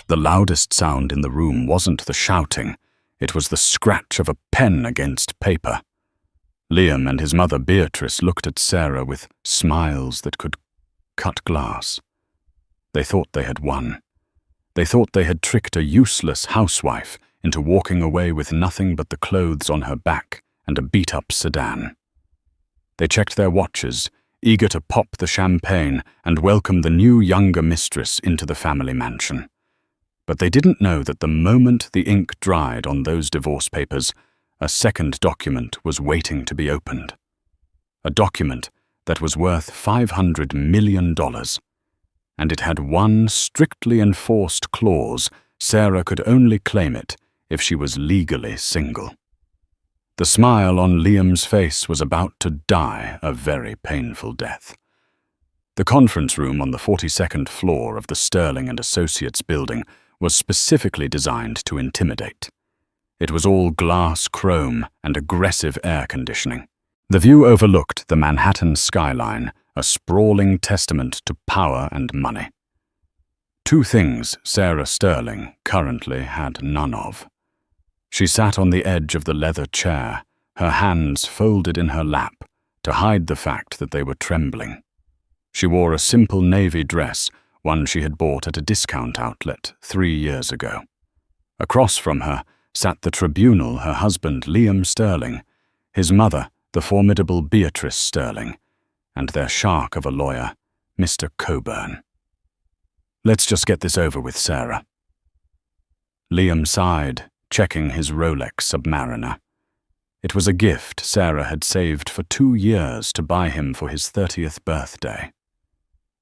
The loudest sound in the room wasn't the shouting, it was the scratch of a pen against paper. Liam and his mother Beatrice looked at Sarah with smiles that could cut glass. They thought they had won. They thought they had tricked a useless housewife into walking away with nothing but the clothes on her back and a beat-up sedan. They checked their watches, eager to pop the champagne and welcome the new younger mistress into the family mansion. But they didn't know that the moment the ink dried on those divorce papers, a second document was waiting to be opened. A document that was worth $500 million. And it had one strictly enforced clause: Sarah could only claim it if she was legally single. The smile on Liam's face was about to die a very painful death. The conference room on the 42nd floor of the Sterling & Associates building was specifically designed to intimidate. It was all glass chrome and aggressive air conditioning. The view overlooked the Manhattan skyline, a sprawling testament to power and money. Two things Sarah Sterling currently had none of. She sat on the edge of the leather chair, her hands folded in her lap to hide the fact that they were trembling. She wore a simple navy dress, one she had bought at a discount outlet 3 years ago. Across from her sat the tribunal, her husband Liam Sterling, his mother, the formidable Beatrice Sterling, and their shark of a lawyer, Mr. Coburn. "Let's just get this over with, Sarah." Liam sighed, checking his Rolex Submariner. It was a gift Sarah had saved for 2 years to buy him for his 30th birthday.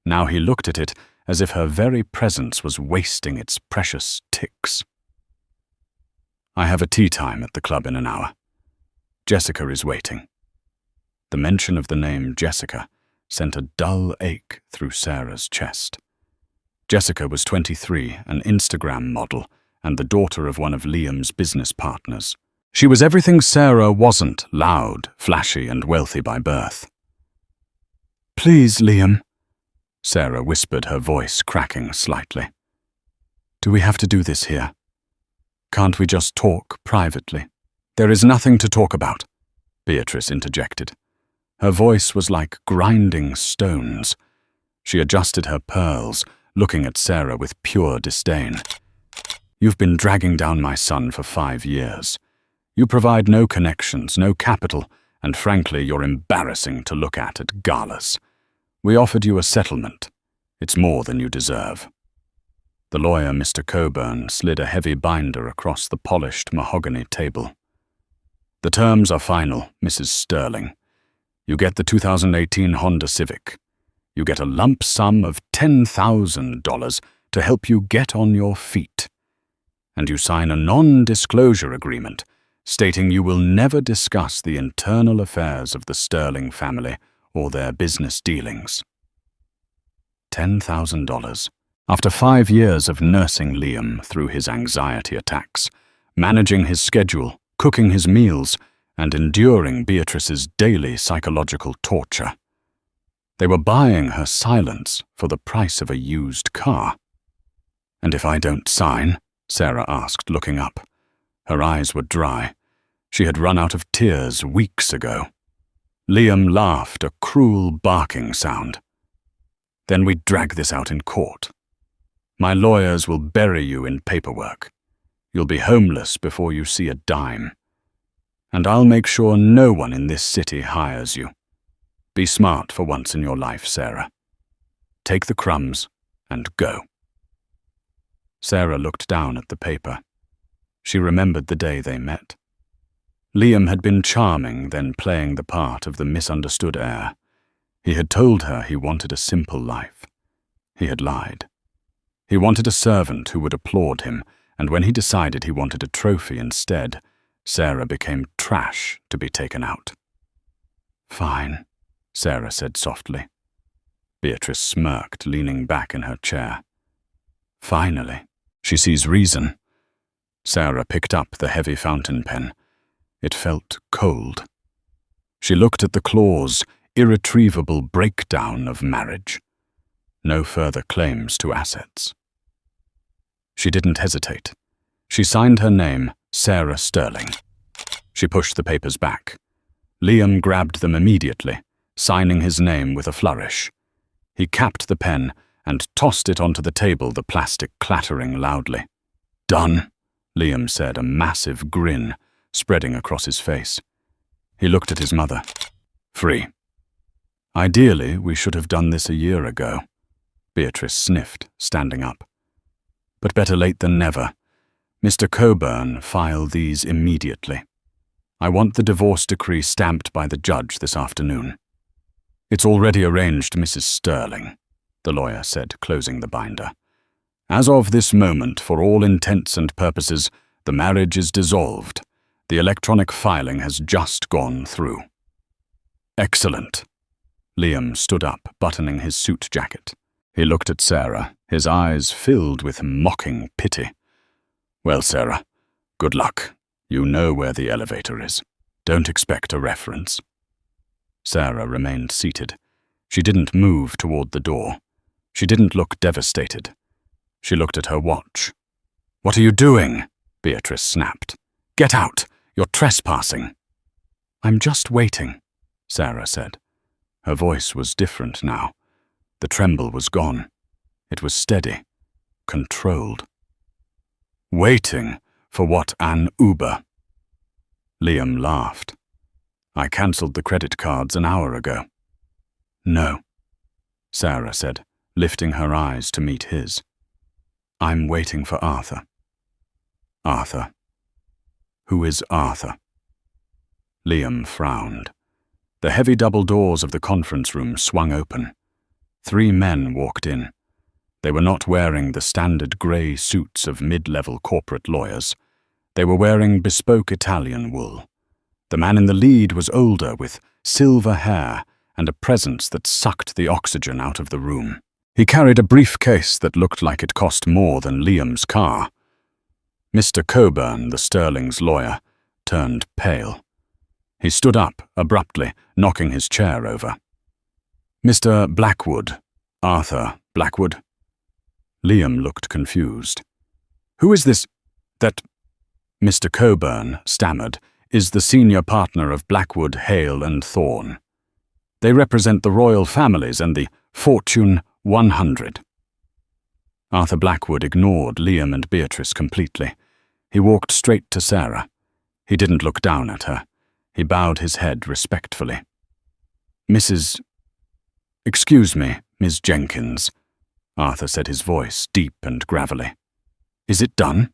Now he looked at it as if her very presence was wasting its precious ticks. "I have a tea time at the club in an hour. Jessica is waiting." The mention of the name Jessica sent a dull ache through Sarah's chest. Jessica was 23, an Instagram model, and the daughter of one of Liam's business partners. She was everything Sarah wasn't: loud, flashy, and wealthy by birth. "Please, Liam," Sarah whispered, her voice cracking slightly. "Do we have to do this here? Can't we just talk privately?" "There is nothing to talk about," Beatrice interjected. Her voice was like grinding stones. She adjusted her pearls, looking at Sarah with pure disdain. "You've been dragging down my son for 5 years. You provide no connections, no capital, and frankly, you're embarrassing to look at galas. We offered you a settlement. It's more than you deserve." The lawyer, Mr. Coburn, slid a heavy binder across the polished mahogany table. "The terms are final, Mrs. Sterling. You get the 2018 Honda Civic. You get a lump sum of $10,000 to help you get on your feet. And you sign a non-disclosure agreement stating you will never discuss the internal affairs of the Sterling family or their business dealings." $10,000. After 5 years of nursing Liam through his anxiety attacks, managing his schedule, cooking his meals, and enduring Beatrice's daily psychological torture, they were buying her silence for the price of a used car. "And if I don't sign?" Sarah asked, looking up. Her eyes were dry. She had run out of tears weeks ago. Liam laughed, a cruel barking sound. "Then we drag this out in court. My lawyers will bury you in paperwork. You'll be homeless before you see a dime. And I'll make sure no one in this city hires you. Be smart for once in your life, Sarah. Take the crumbs and go." Sarah looked down at the paper. She remembered the day they met. Liam had been charming, then playing the part of the misunderstood heir. He had told her he wanted a simple life. He had lied. He wanted a servant who would applaud him, and when he decided he wanted a trophy instead, Sarah became trash to be taken out. "Fine," Sarah said softly. Beatrice smirked, leaning back in her chair. Finally, she sees reason. Sarah picked up the heavy fountain pen. It felt cold. She looked at the clause, irretrievable breakdown of marriage. No further claims to assets. She didn't hesitate. She signed her name, Sarah Sterling. She pushed the papers back. Liam grabbed them immediately, signing his name with a flourish. He capped the pen and tossed it onto the table, the plastic clattering loudly. "Done," Liam said, a massive grin spreading across his face. He looked at his mother. "Free." "Ideally, we should have done this a year ago," Beatrice sniffed, standing up. "But better late than never. Mr. Coburn, file these immediately. I want the divorce decree stamped by the judge this afternoon." "It's already arranged, Mrs. Sterling," the lawyer said, closing the binder. "As of this moment, for all intents and purposes, the marriage is dissolved. The electronic filing has just gone through." "Excellent." Liam stood up, buttoning his suit jacket. He looked at Sarah, his eyes filled with mocking pity. "Well, Sarah, good luck. You know where the elevator is. Don't expect a reference." Sarah remained seated. She didn't move toward the door. She didn't look devastated. She looked at her watch. "What are you doing?" Beatrice snapped. "Get out! You're trespassing." "I'm just waiting," Sarah said. Her voice was different now. The tremble was gone. It was steady, controlled. "Waiting for what, an Uber?" Liam laughed. "I cancelled the credit cards an hour ago." "No," Sarah said, lifting her eyes to meet his. "I'm waiting for Arthur." "Arthur? Who is Arthur?" Liam frowned. The heavy double doors of the conference room swung open. 3 men walked in. They were not wearing the standard grey suits of mid-level corporate lawyers. They were wearing bespoke Italian wool. The man in the lead was older, with silver hair and a presence that sucked the oxygen out of the room. He carried a briefcase that looked like it cost more than Liam's car. Mr. Coburn, the Sterling's lawyer, turned pale. He stood up abruptly, knocking his chair over. "Mr. Blackwood, Arthur Blackwood." Liam looked confused. "Who is this that—" Mr. Coburn stammered, "is the senior partner of Blackwood, Hale and Thorne. They represent the royal families and the Fortune 100. Arthur Blackwood ignored Liam and Beatrice completely. He walked straight to Sarah. He didn't look down at her. He bowed his head respectfully. "Excuse me, Miss Jenkins," Arthur said, his voice deep and gravelly. "Is it done?"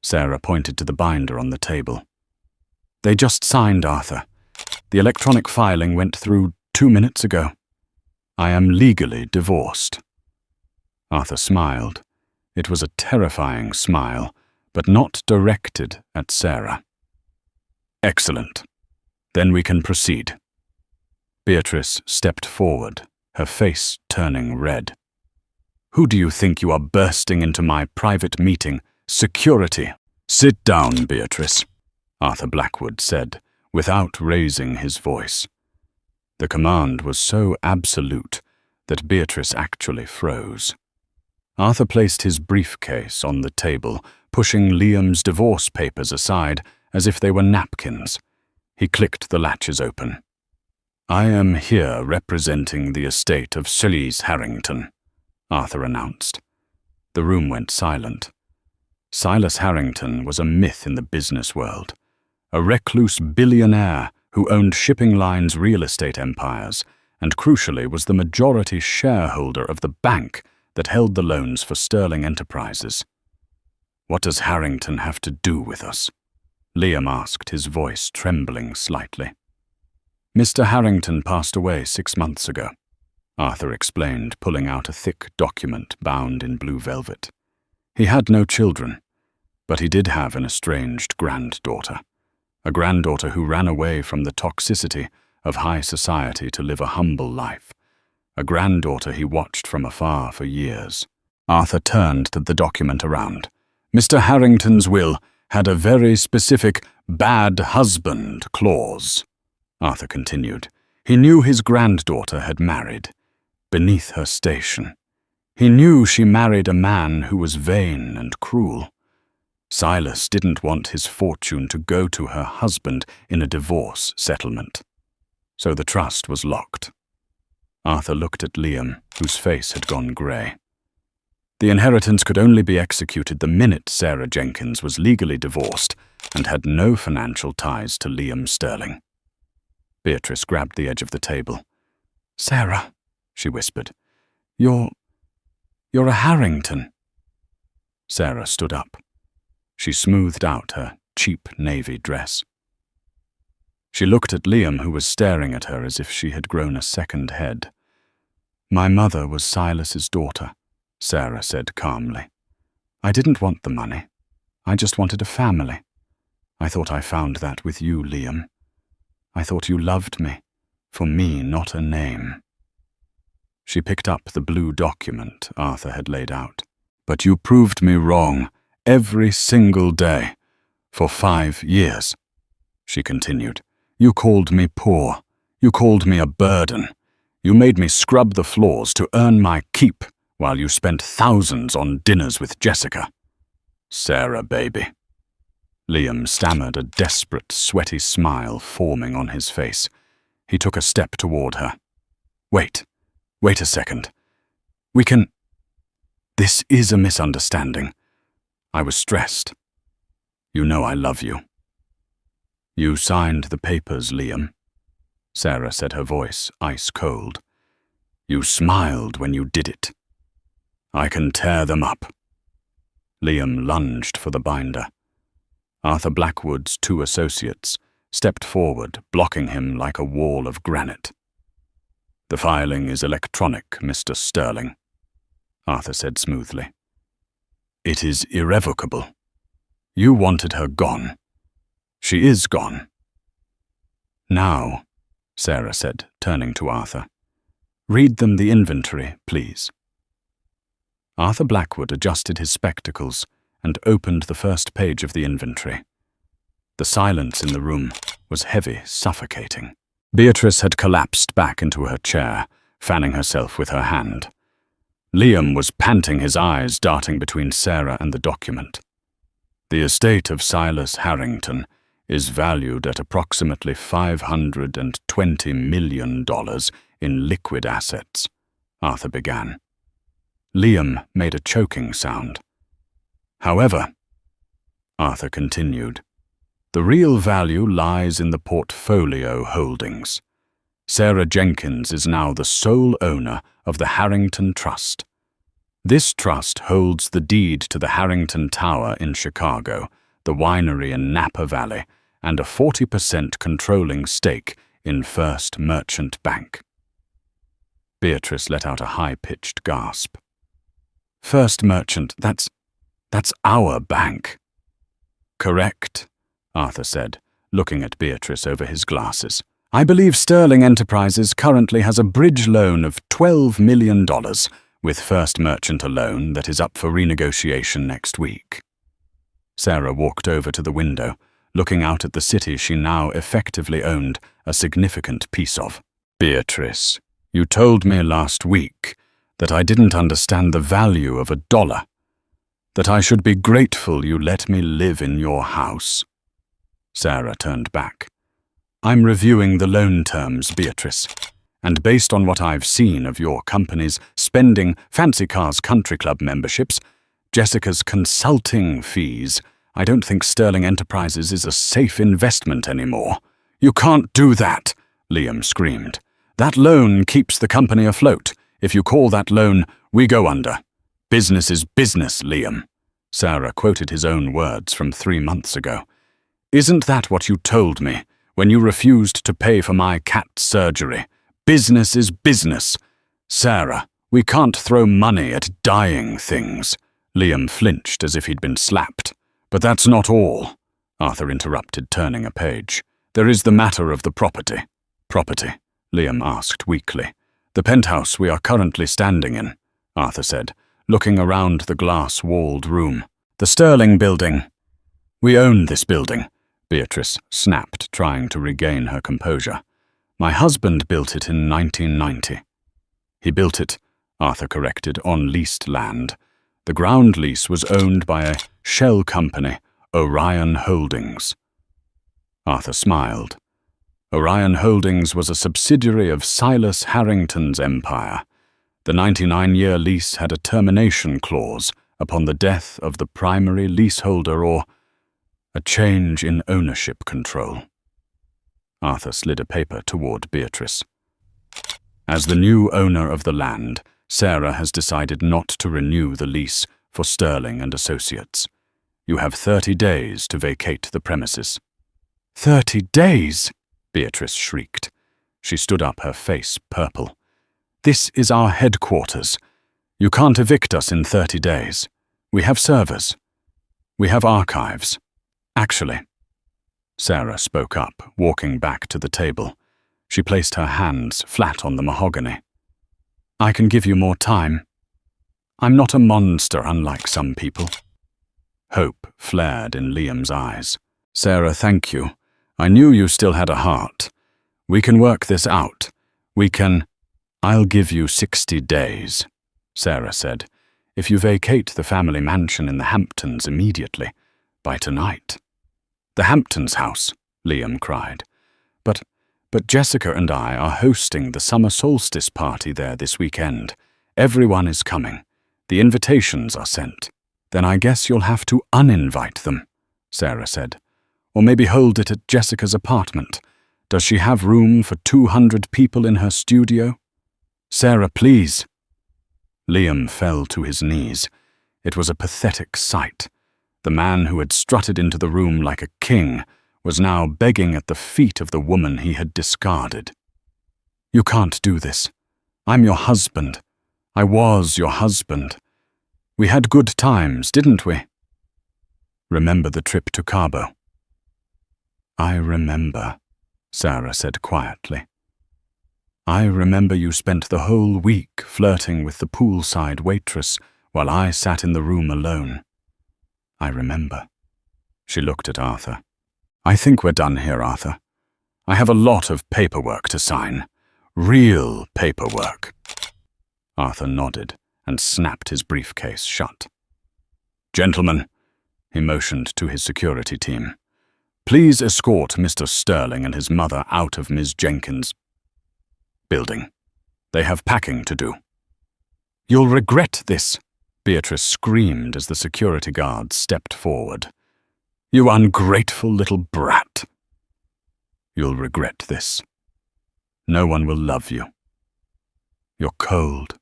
Sarah pointed to the binder on the table. "They just signed, Arthur. The electronic filing went through 2 minutes ago. I am legally divorced." Arthur smiled. It was a terrifying smile, but not directed at Sarah. "Excellent. Then we can proceed." Beatrice stepped forward, her face turning red. "Who do you think you are bursting into my private meeting? Security." "Sit down, Beatrice," Arthur Blackwood said, without raising his voice. The command was so absolute that Beatrice actually froze. Arthur placed his briefcase on the table, pushing Liam's divorce papers aside as if they were napkins. He clicked the latches open. "I am here representing the estate of Silas Harrington," Arthur announced. The room went silent. Silas Harrington was a myth in the business world, a recluse billionaire who owned shipping lines' real estate empires and, crucially, was the majority shareholder of the bank that held the loans for Sterling Enterprises. "What does Harrington have to do with us?" Liam asked, his voice trembling slightly. "Mr. Harrington passed away 6 months ago," Arthur explained, pulling out a thick document bound in blue velvet. "He had no children, but he did have an estranged granddaughter, a granddaughter who ran away from the toxicity of high society to live a humble life, a granddaughter he watched from afar for years." Arthur turned the document around. "Mr. Harrington's will had a very specific bad husband clause," Arthur continued. "He knew his granddaughter had married beneath her station. He knew she married a man who was vain and cruel. Silas didn't want his fortune to go to her husband in a divorce settlement. So the trust was locked. Arthur looked at Liam, whose face had gone grey. The inheritance could only be executed the minute Sarah Jenkins was legally divorced and had no financial ties to Liam Sterling. Beatrice grabbed the edge of the table. "Sarah," she whispered, You're a Harrington." Sarah stood up. She smoothed out her cheap navy dress. She looked at Liam, who was staring at her as if she had grown a second head. "My mother was Silas's daughter," Sarah said calmly. "I didn't want the money. I just wanted a family. I thought I found that with you, Liam. I thought you loved me, for me, not a name." She picked up the blue document Arthur had laid out. "But you proved me wrong every single day, for 5 years," she continued. "You called me poor. You called me a burden. You made me scrub the floors to earn my keep while you spent thousands on dinners with Jessica. Sarah, baby." Liam stammered, a desperate, sweaty smile forming on his face. He took a step toward her. Wait a second. This is a misunderstanding. I was stressed. You know I love you." "You signed the papers, Liam," Sarah said, her voice ice cold. "You smiled when you did it. I can tear them up." Liam lunged for the binder. Arthur Blackwood's 2 associates stepped forward, blocking him like a wall of granite. "The filing is electronic, Mr. Sterling," Arthur said smoothly. "It is irrevocable. You wanted her gone. She is gone." "Now," Sarah said, turning to Arthur, "read them the inventory, please." Arthur Blackwood adjusted his spectacles and opened the first page of the inventory. The silence in the room was heavy, suffocating. Beatrice had collapsed back into her chair, fanning herself with her hand. Liam was panting, his eyes darting between Sarah and the document. "The estate of Silas Harrington is valued at approximately $520 million in liquid assets," Arthur began. Liam made a choking sound. "However," Arthur continued, "the real value lies in the portfolio holdings. Sarah Jenkins is now the sole owner of the Harrington Trust. This trust holds the deed to the Harrington Tower in Chicago, the winery in Napa Valley, and a 40% controlling stake in First Merchant Bank." Beatrice let out a high-pitched gasp. "First Merchant, that's our bank." "Correct," Arthur said, looking at Beatrice over his glasses. "I believe Sterling Enterprises currently has a bridge loan of $12 million, with First Merchant alone that is up for renegotiation next week." Sarah walked over to the window, looking out at the city she now effectively owned a significant piece of. "Beatrice, you told me last week that I didn't understand the value of $1, that I should be grateful you let me live in your house." Sarah turned back. "I'm reviewing the loan terms, Beatrice, and based on what I've seen of your company's spending, Fancy Cars Country Club memberships, Jessica's consulting fees, I don't think Sterling Enterprises is a safe investment anymore." "You can't do that," Liam screamed. "That loan keeps the company afloat. If you call that loan, we go under. Business is business, Liam." Sarah quoted his own words from 3 months ago. "Isn't that what you told me when you refused to pay for my cat's surgery? Business is business. Sarah, we can't throw money at dying things." Liam flinched as if he'd been slapped. "But that's not all," Arthur interrupted, turning a page. "There is the matter of the property." "Property?" Liam asked weakly. "The penthouse we are currently standing in," Arthur said, looking around the glass-walled room. "The Sterling building." "We own this building," Beatrice snapped, trying to regain her composure. "My husband built it in 1990. He built it Arthur corrected, on leased land. The ground lease was owned by a shell company, Orion Holdings. Arthur smiled. Orion Holdings was a subsidiary of Silas Harrington's empire. The 99-year lease had a termination clause upon the death of the primary leaseholder or a change in ownership control. Arthur slid a paper toward Beatrice. As the new owner of the land, Sarah has decided not to renew the lease for Sterling and Associates. You have 30 days to vacate the premises. 30 days? Beatrice shrieked. She stood up, her face purple. This is our headquarters. You can't evict us in 30 days. We have servers. We have archives. Actually, Sarah spoke up, walking back to the table. She placed her hands flat on the mahogany. I can give you more time. I'm not a monster, unlike some people. Hope flared in Liam's eyes. Sarah, thank you. I knew you still had a heart. We can work this out. I'll give you 60 days, Sarah said, if you vacate the family mansion in the Hamptons immediately, by tonight. The Hamptons house, Liam cried. But Jessica and I are hosting the summer solstice party there this weekend. Everyone is coming. The invitations are sent. Then I guess you'll have to uninvite them, Sarah said. Or maybe hold it at Jessica's apartment. Does she have room for 200 people in her studio? Sarah, please. Liam fell to his knees. It was a pathetic sight. The man who had strutted into the room like a king was now begging at the feet of the woman he had discarded. You can't do this. I'm your husband. I was your husband. We had good times, didn't we? Remember the trip to Cabo? I remember, Sarah said quietly. I remember you spent the whole week flirting with the poolside waitress while I sat in the room alone. I remember. She looked at Arthur. I think we're done here, Arthur. I have a lot of paperwork to sign. Real paperwork. Arthur nodded and snapped his briefcase shut. Gentlemen, he motioned to his security team, please escort Mr. Sterling and his mother out of Ms. Jenkins' building. They have packing to do. You'll regret this, Beatrice screamed as the security guards stepped forward. You ungrateful little brat. You'll regret this. No one will love you. You're cold.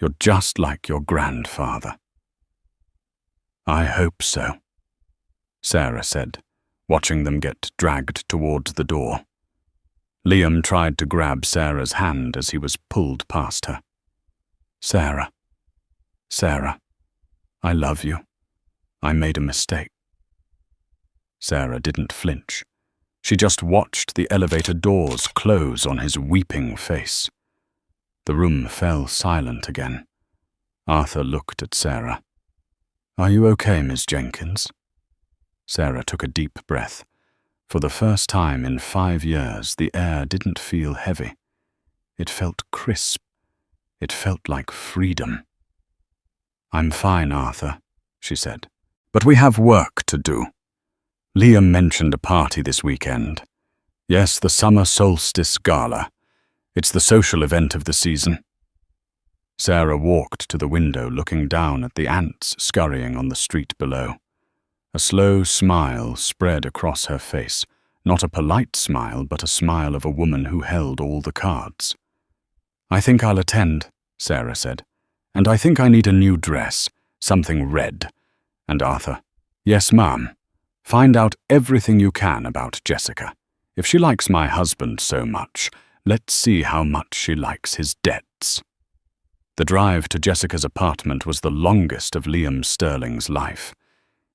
You're just like your grandfather. I hope so, Sarah said, watching them get dragged towards the door. Liam tried to grab Sarah's hand as he was pulled past her. Sarah, I love you. I made a mistake. Sarah didn't flinch. She just watched the elevator doors close on his weeping face. The room fell silent again. Arthur looked at Sarah. Are you okay, Miss Jenkins? Sarah took a deep breath. For the first time in 5 years, the air didn't feel heavy. It felt crisp. It felt like freedom. I'm fine, Arthur, she said. But we have work to do. Liam mentioned a party this weekend. Yes, the summer solstice gala. It's the social event of the season. Sarah walked to the window, looking down at the ants scurrying on the street below. A slow smile spread across her face, not a polite smile, but a smile of a woman who held all the cards. I think I'll attend, Sarah said. And I think I need a new dress, something red. And Arthur, yes, ma'am. Find out everything you can about Jessica. If she likes my husband so much, let's see how much she likes his debts. The drive to Jessica's apartment was the longest of Liam Sterling's life.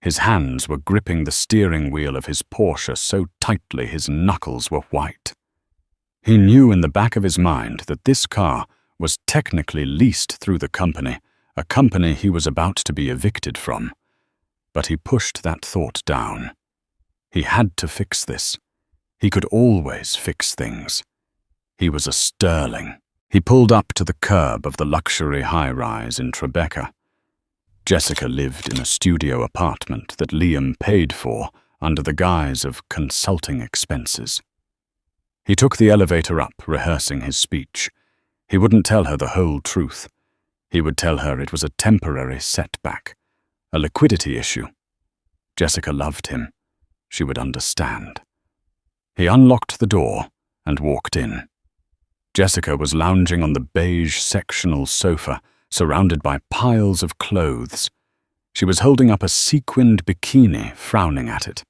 His hands were gripping the steering wheel of his Porsche so tightly his knuckles were white. He knew in the back of his mind that this car was technically leased through the company, a company he was about to be evicted from. But he pushed that thought down. He had to fix this. He could always fix things. He was a Sterling. He pulled up to the curb of the luxury high-rise in Tribeca. Jessica lived in a studio apartment that Liam paid for under the guise of consulting expenses. He took the elevator up, rehearsing his speech. He wouldn't tell her the whole truth. He would tell her it was a temporary setback, a liquidity issue. Jessica loved him. She would understand. He unlocked the door and walked in. Jessica was lounging on the beige sectional sofa, surrounded by piles of clothes. She was holding up a sequined bikini, frowning at it.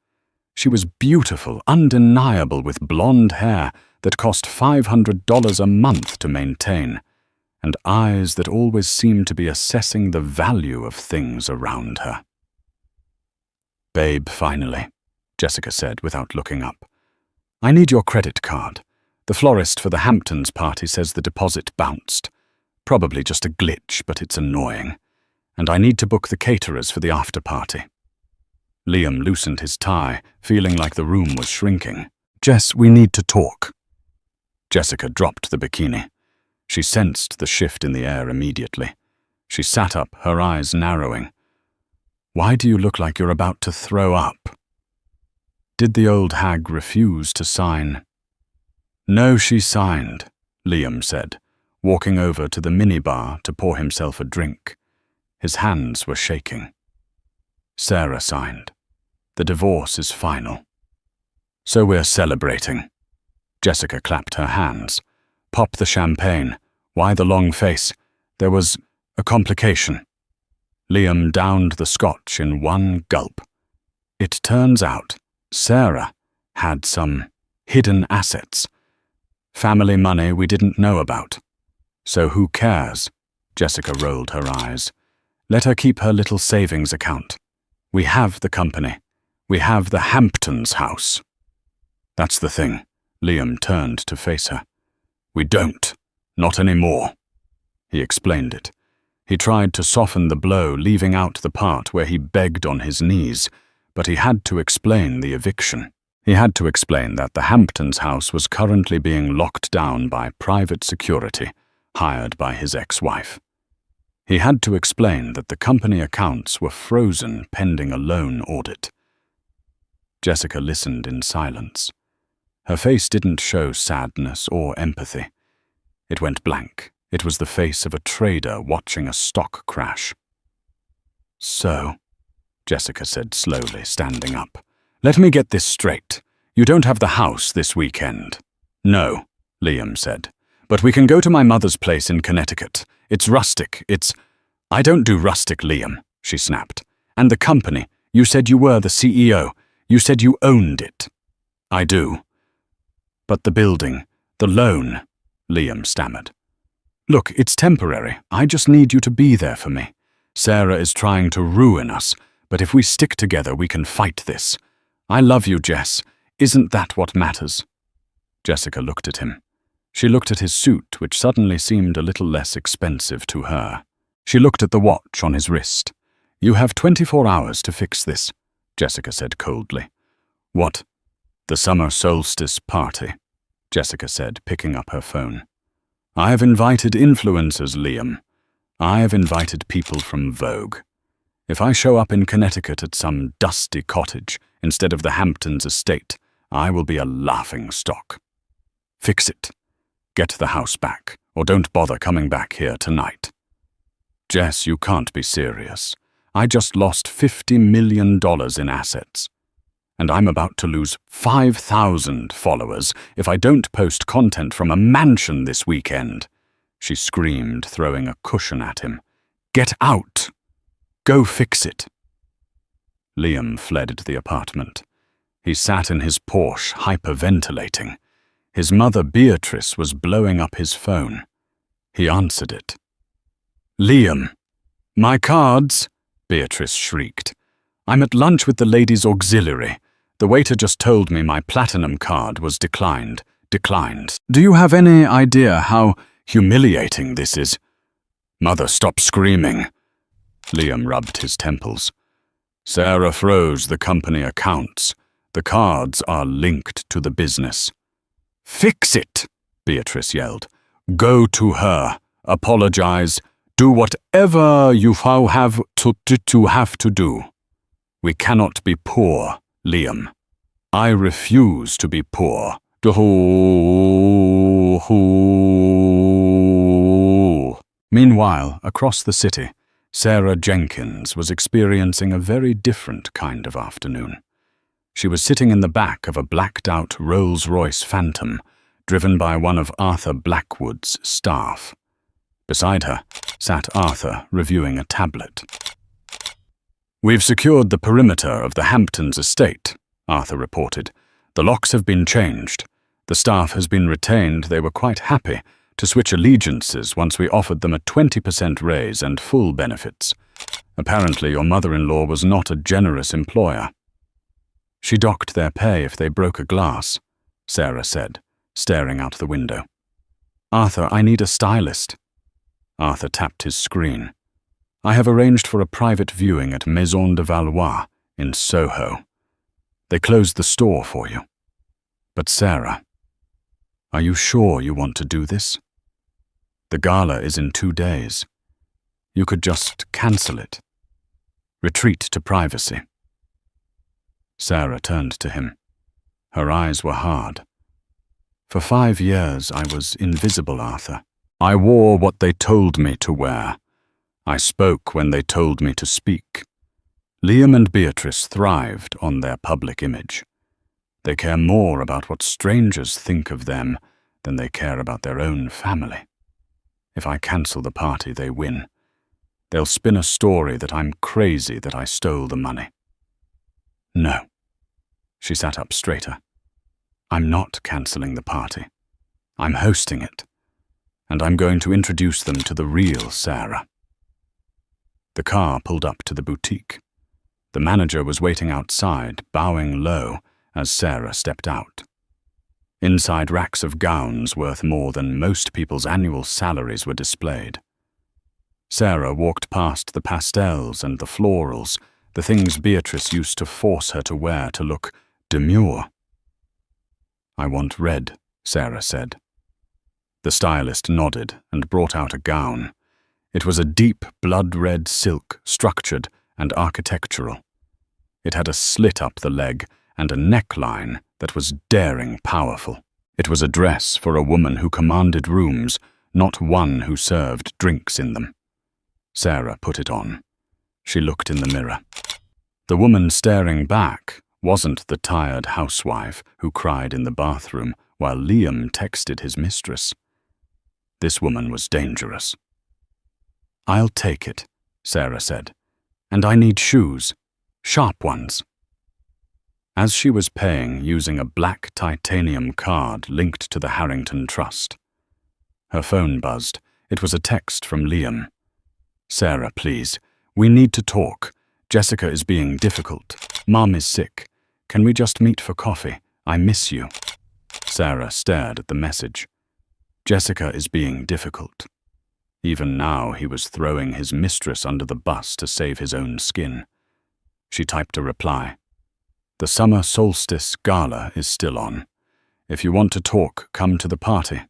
She was beautiful, undeniable, with blonde hair that cost $500 a month to maintain, and eyes that always seemed to be assessing the value of things around her. "Babe, finally," Jessica said without looking up. "I need your credit card. The florist for the Hamptons party says the deposit bounced. Probably just a glitch, but it's annoying. And I need to book the caterers for the after-party." Liam loosened his tie, feeling like the room was shrinking. "Jess, we need to talk." Jessica dropped the bikini. She sensed the shift in the air immediately. She sat up, her eyes narrowing. "Why do you look like you're about to throw up?" Did the old hag refuse to sign? "No, she signed," Liam said, walking over to the minibar to pour himself a drink. His hands were shaking. "Sarah signed. The divorce is final. So we're celebrating." Jessica clapped her hands. "Pop the champagne. Why the long face? There was a complication." Liam downed the scotch in one gulp. "It turns out Sarah had some hidden assets. Family money we didn't know about. So who cares?" Jessica rolled her eyes. "Let her keep her little savings account. We have the company. We have the Hamptons house." "That's the thing." Liam turned to face her. "We don't. Not anymore." He explained it. He tried to soften the blow, leaving out the part where he begged on his knees, but he had to explain the eviction. He had to explain that the Hamptons house was currently being locked down by private security, hired by his ex-wife. He had to explain that the company accounts were frozen pending a loan audit. Jessica listened in silence. Her face didn't show sadness or empathy. It went blank. It was the face of a trader watching a stock crash. "So," Jessica said slowly, standing up, "let me get this straight. You don't have the house this weekend." "No," Liam said, "but we can go to my mother's place in Connecticut. It's rustic. "I don't do rustic, Liam," she snapped. "And the company, you said you were the CEO. You said you owned it." "I do." "But the building, the loan," Liam stammered. "Look, it's temporary. I just need you to be there for me. Sarah is trying to ruin us, but if we stick together, we can fight this. I love you, Jess. Isn't that what matters?" Jessica looked at him. She looked at his suit, which suddenly seemed a little less expensive to her. She looked at the watch on his wrist. "You have 24 hours to fix this," Jessica said coldly. "What?" "The summer solstice party," Jessica said, picking up her phone. "I have invited influencers, Liam. I have invited people from Vogue. If I show up in Connecticut at some dusty cottage instead of the Hamptons estate, I will be a laughing stock. Fix it. Get the house back, or don't bother coming back here tonight." "Jess, you can't be serious. I just lost $50 million in assets. And I'm about to lose 5,000 followers if I don't post content from a mansion this weekend," she screamed, throwing a cushion at him. "Get out! Go fix it." Liam fled the apartment. He sat in his Porsche, hyperventilating. His mother Beatrice was blowing up his phone. He answered it. "Liam, my cards," Beatrice shrieked. "I'm at lunch with the ladies' auxiliary. The waiter just told me my platinum card was declined. Do you have any idea how humiliating this is?" "Mother, stop screaming." Liam rubbed his temples. "Sarah froze the company accounts. The cards are linked to the business." "Fix it," Beatrice yelled. Go to her, apologize, do whatever you have to do. We cannot be poor, Liam. I refuse to be poor. Meanwhile, across the city, Sarah Jenkins was experiencing a very different kind of afternoon. She was sitting in the back of a blacked-out Rolls-Royce Phantom, driven by one of Arthur Blackwood's staff. Beside her sat Arthur, reviewing a tablet. "We've secured the perimeter of the Hamptons estate," Arthur reported. "The locks have been changed. The staff has been retained. They were quite happy to switch allegiances once we offered them a 20% raise and full benefits. Apparently your mother-in-law was not a generous employer." "She docked their pay if they broke a glass," Sarah said, staring out the window. "Arthur, I need a stylist." Arthur tapped his screen. "I have arranged for a private viewing at Maison de Valois in Soho. They closed the store for you." "But Sarah, are you sure you want to do this? The gala is in 2 days. You could just cancel it. Retreat to privacy." Sarah turned to him. Her eyes were hard. "For 5 years I was invisible, Arthur. I wore what they told me to wear. I spoke when they told me to speak. Liam and Beatrice thrived on their public image. They care more about what strangers think of them than they care about their own family. If I cancel the party, they win. They'll spin a story that I'm crazy that I stole the money." "No." She sat up straighter. "I'm not cancelling the party. I'm hosting it. And I'm going to introduce them to the real Sarah." The car pulled up to the boutique. The manager was waiting outside, bowing low as Sarah stepped out. Inside, racks of gowns worth more than most people's annual salaries were displayed. Sarah walked past the pastels and the florals, the things Beatrice used to force her to wear to look demure. "I want red," Sarah said. The stylist nodded and brought out a gown. It was a deep blood-red silk, structured and architectural. It had a slit up the leg and a neckline that was daring powerful. It was a dress for a woman who commanded rooms, not one who served drinks in them. Sarah put it on. She looked in the mirror. The woman staring back wasn't the tired housewife who cried in the bathroom while Liam texted his mistress. This woman was dangerous. "I'll take it," Sarah said. "And I need shoes. Sharp ones." As she was paying using a black titanium card linked to the Harrington Trust, her phone buzzed. It was a text from Liam. "Sarah, please. We need to talk. Jessica is being difficult. Mom is sick. Can we just meet for coffee? I miss you." Sarah stared at the message. Jessica is being difficult. Even now he was throwing his mistress under the bus to save his own skin. She typed a reply. "The summer solstice gala is still on. If you want to talk, come to the party.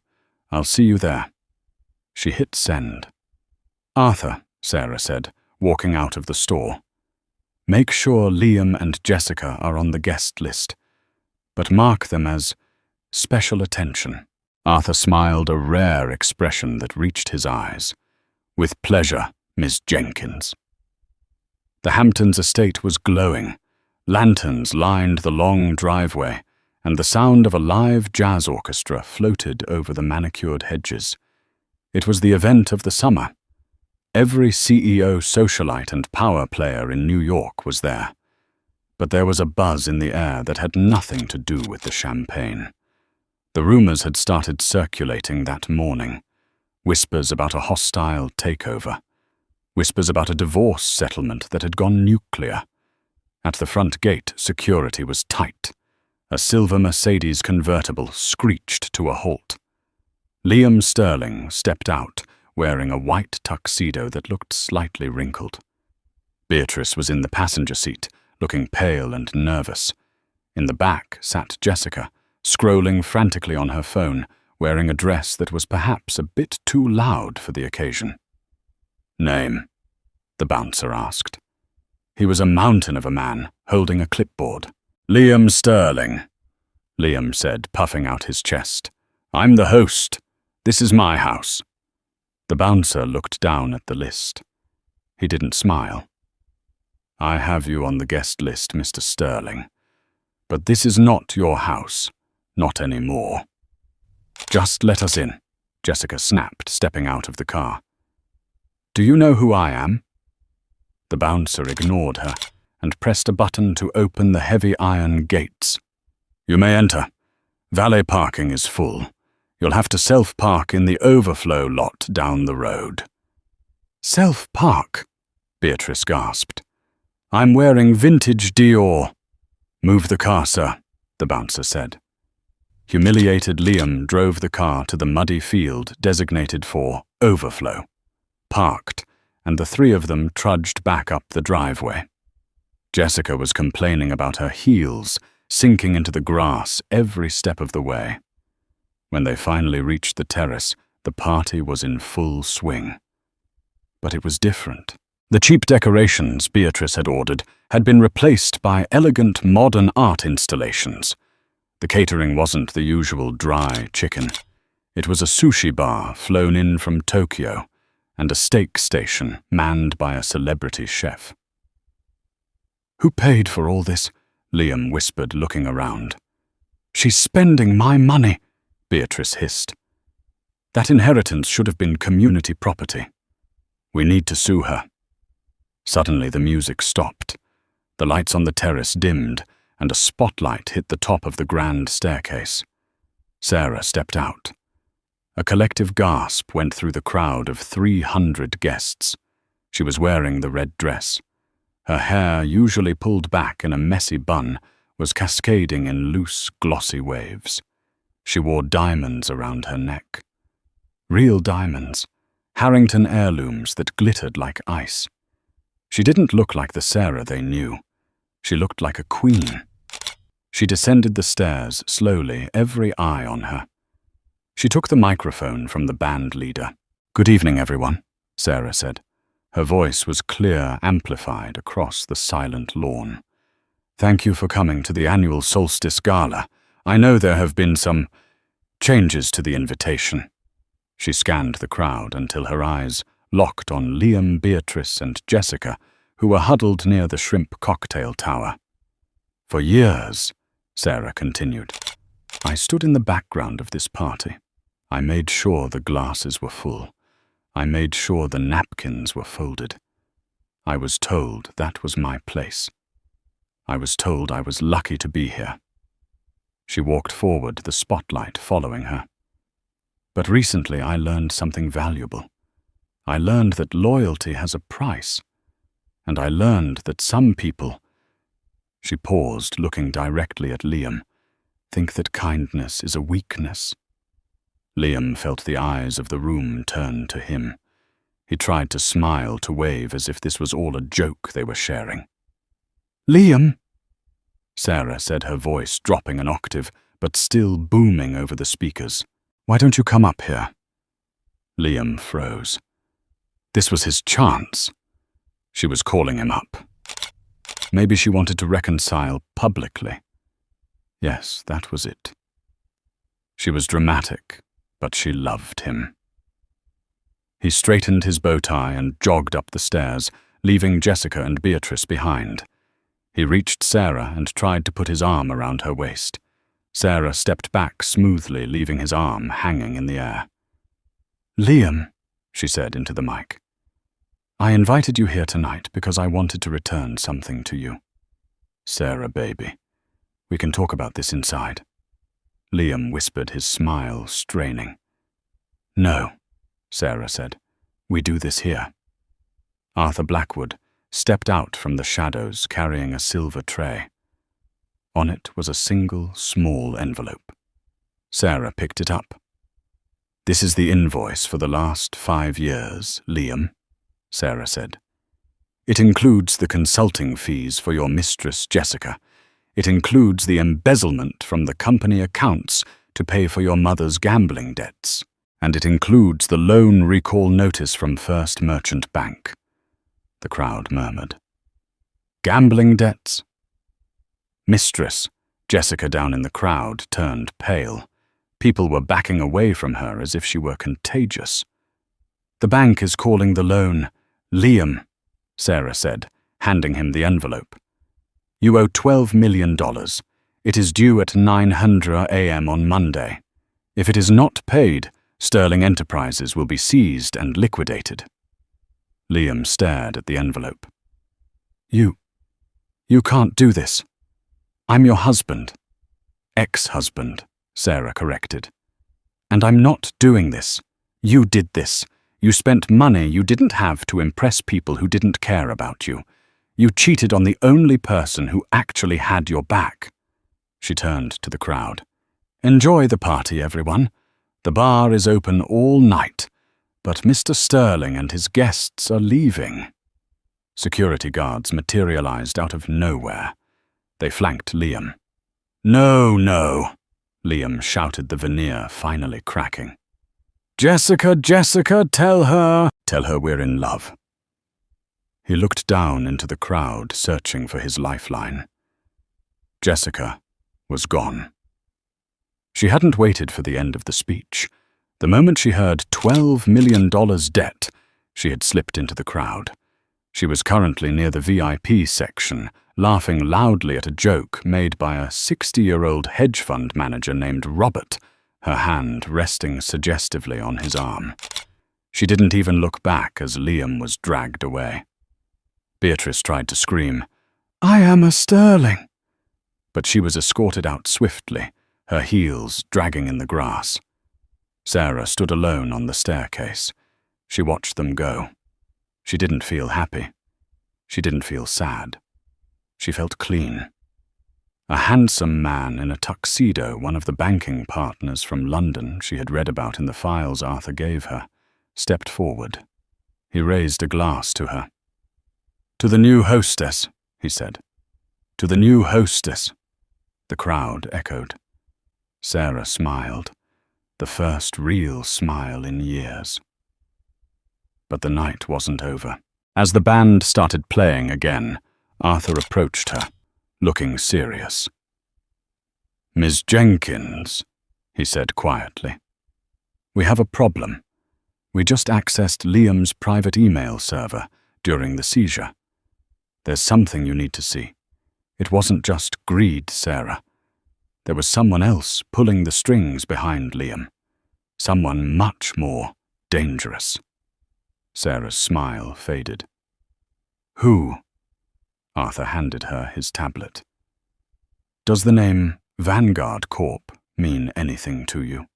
I'll see you there." She hit send. "Arthur," Sarah said, walking out of the store. "Make sure Liam and Jessica are on the guest list, but mark them as special attention." Arthur smiled a rare expression that reached his eyes. "With pleasure, Miss Jenkins." The Hamptons estate was glowing. Lanterns lined the long driveway, and the sound of a live jazz orchestra floated over the manicured hedges. It was the event of the summer. Every CEO socialite and power player in New York was there. But there was a buzz in the air that had nothing to do with the champagne. The rumors had started circulating that morning. Whispers about a hostile takeover. Whispers about a divorce settlement that had gone nuclear. At the front gate, security was tight. A silver Mercedes convertible screeched to a halt. Liam Sterling stepped out, wearing a white tuxedo that looked slightly wrinkled. Beatrice was in the passenger seat, looking pale and nervous. In the back sat Jessica, scrolling frantically on her phone, wearing a dress that was perhaps a bit too loud for the occasion. "Name?" the bouncer asked. He was a mountain of a man, holding a clipboard. "Liam Sterling," Liam said, puffing out his chest. "I'm the host. This is my house." The bouncer looked down at the list. He didn't smile. "I have you on the guest list, Mr. Sterling. But this is not your house. Not anymore." "Just let us in," Jessica snapped, stepping out of the car. "Do you know who I am?" The bouncer ignored her and pressed a button to open the heavy iron gates. "You may enter. Valet parking is full. You'll have to self-park in the overflow lot down the road." "Self-park?" Beatrice gasped. "I'm wearing vintage Dior." "Move the car, sir," the bouncer said. Humiliated Liam drove the car to the muddy field designated for overflow, parked, and the three of them trudged back up the driveway. Jessica was complaining about her heels sinking into the grass every step of the way. When they finally reached the terrace, the party was in full swing. But it was different. The cheap decorations Beatrice had ordered had been replaced by elegant modern art installations. The catering wasn't the usual dry chicken. It was a sushi bar flown in from Tokyo and a steak station manned by a celebrity chef. "Who paid for all this?" Liam whispered, looking around. "She's spending my money," Beatrice hissed. "That inheritance should have been community property. We need to sue her." Suddenly the music stopped. The lights on the terrace dimmed, and a spotlight hit the top of the grand staircase. Sarah stepped out. A collective gasp went through the crowd of 300 guests. She was wearing the red dress. Her hair, usually pulled back in a messy bun, was cascading in loose, glossy waves. She wore diamonds around her neck. Real diamonds, Harrington heirlooms that glittered like ice. She didn't look like the Sarah they knew. She looked like a queen. She descended the stairs slowly, every eye on her. She took the microphone from the band leader. "Good evening, everyone," Sarah said. Her voice was clear, amplified across the silent lawn. "Thank you for coming to the annual Solstice Gala. I know there have been some changes to the invitation." She scanned the crowd until her eyes locked on Liam, Beatrice, and Jessica, who were huddled near the shrimp cocktail tower. "For years," Sarah continued, "I stood in the background of this party. I made sure the glasses were full. I made sure the napkins were folded. I was told that was my place. I was told I was lucky to be here." She walked forward, the spotlight following her. "But recently I learned something valuable. I learned that loyalty has a price. And I learned that some people—" She paused, looking directly at Liam. "Think that kindness is a weakness." Liam felt the eyes of the room turn to him. He tried to smile, to wave as if this was all a joke they were sharing. "Liam," Sarah said, her voice dropping an octave, but still booming over the speakers. "Why don't you come up here?" Liam froze. This was his chance. She was calling him up. Maybe she wanted to reconcile publicly. Yes, that was it. She was dramatic, but she loved him. He straightened his bow tie and jogged up the stairs, leaving Jessica and Beatrice behind. He reached Sarah and tried to put his arm around her waist. Sarah stepped back smoothly, leaving his arm hanging in the air. "Liam," she said into the mic, "I invited you here tonight because I wanted to return something to you." "Sarah, baby, we can talk about this inside." Liam whispered, his smile straining. "No," Sarah said. "We do this here." Arthur Blackwood stepped out from the shadows carrying a silver tray. On it was a single, small envelope. Sarah picked it up. "This is the invoice for the last 5 years, Liam," Sarah said. "It includes the consulting fees for your mistress, Jessica. It includes the embezzlement from the company accounts to pay for your mother's gambling debts, and it includes the loan recall notice from First Merchant Bank," the crowd murmured. "Gambling debts?" Mistress, Jessica down in the crowd, turned pale. People were backing away from her as if she were contagious. "The bank is calling the loan Liam," Sarah said, handing him the envelope. "You owe $12 million. It is due at 9:00 a.m. on Monday. If it is not paid, Sterling Enterprises will be seized and liquidated." Liam stared at the envelope. You can't do this. I'm your husband." "Ex-husband," Sarah corrected. "And I'm not doing this. You did this. You spent money you didn't have to impress people who didn't care about you. You cheated on the only person who actually had your back." She turned to the crowd. "Enjoy the party, everyone. The bar is open all night, but Mr. Sterling and his guests are leaving." Security guards materialized out of nowhere. They flanked Liam. "No, no," Liam shouted, the veneer finally cracking. Jessica, tell her we're in love." He looked down into the crowd, searching for his lifeline. Jessica was gone. She hadn't waited for the end of the speech. The moment she heard $12 million debt, she had slipped into the crowd. She was currently near the VIP section, laughing loudly at a joke made by a 60-year-old hedge fund manager named Robert, her hand resting suggestively on his arm. She didn't even look back as Liam was dragged away. Beatrice tried to scream, "I am a Sterling," but she was escorted out swiftly, her heels dragging in the grass. Sarah stood alone on the staircase. She watched them go. She didn't feel happy. She didn't feel sad. She felt clean. A handsome man in a tuxedo, one of the banking partners from London she had read about in the files Arthur gave her, stepped forward. He raised a glass to her. "To the new hostess," he said. "To the new hostess," the crowd echoed. Sarah smiled, the first real smile in years. But the night wasn't over. As the band started playing again, Arthur approached her, looking serious. "Miss Jenkins," he said quietly, "we have a problem. We just accessed Liam's private email server during the seizure. There's something you need to see. It wasn't just greed, Sarah. There was someone else pulling the strings behind Liam. Someone much more dangerous." Sarah's smile faded. "Who?" Arthur handed her his tablet. "Does the name Vanguard Corp mean anything to you?"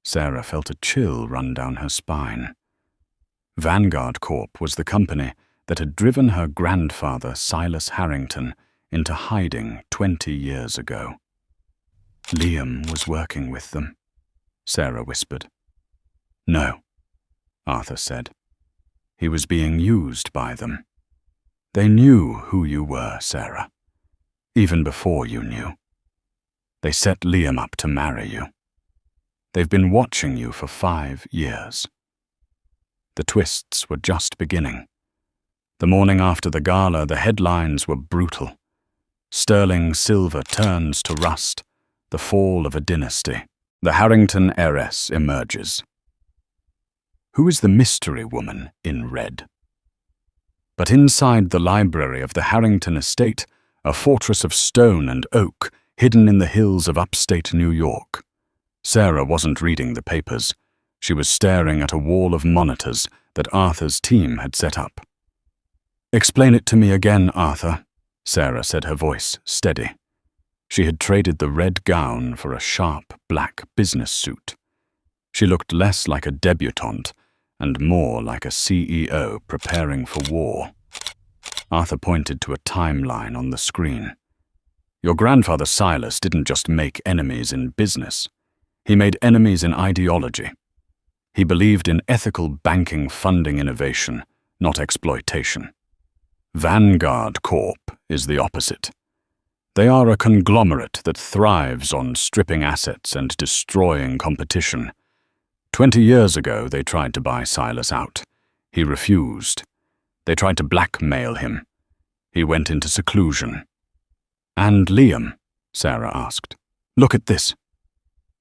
Sarah felt a chill run down her spine. Vanguard Corp was the company that had driven her grandfather, Silas Harrington, into hiding 20 years ago. "Liam was working with them," Sarah whispered. "No," Arthur said. "He was being used by them. They knew who you were, Sarah, even before you knew. They set Liam up to marry you. They've been watching you for 5 years. The twists were just beginning. The morning after the gala, the headlines were brutal. Sterling silver turns to rust, the fall of a dynasty. The Harrington heiress emerges. Who is the mystery woman in red? But inside the library of the Harrington estate, a fortress of stone and oak hidden in the hills of upstate New York. Sarah wasn't reading the papers. She was staring at a wall of monitors that Arthur's team had set up. "Explain it to me again, Arthur," Sarah said, her voice steady. She had traded the red gown for a sharp black business suit. She looked less like a debutante and more like a CEO preparing for war. Arthur pointed to a timeline on the screen. "Your grandfather Silas didn't just make enemies in business. He made enemies in ideology. He believed in ethical banking funding innovation, not exploitation. Vanguard Corp is the opposite. They are a conglomerate that thrives on stripping assets and destroying competition. 20 years ago, they tried to buy Silas out. He refused. They tried to blackmail him. He went into seclusion. "And Liam?" Sarah asked. "Look at this."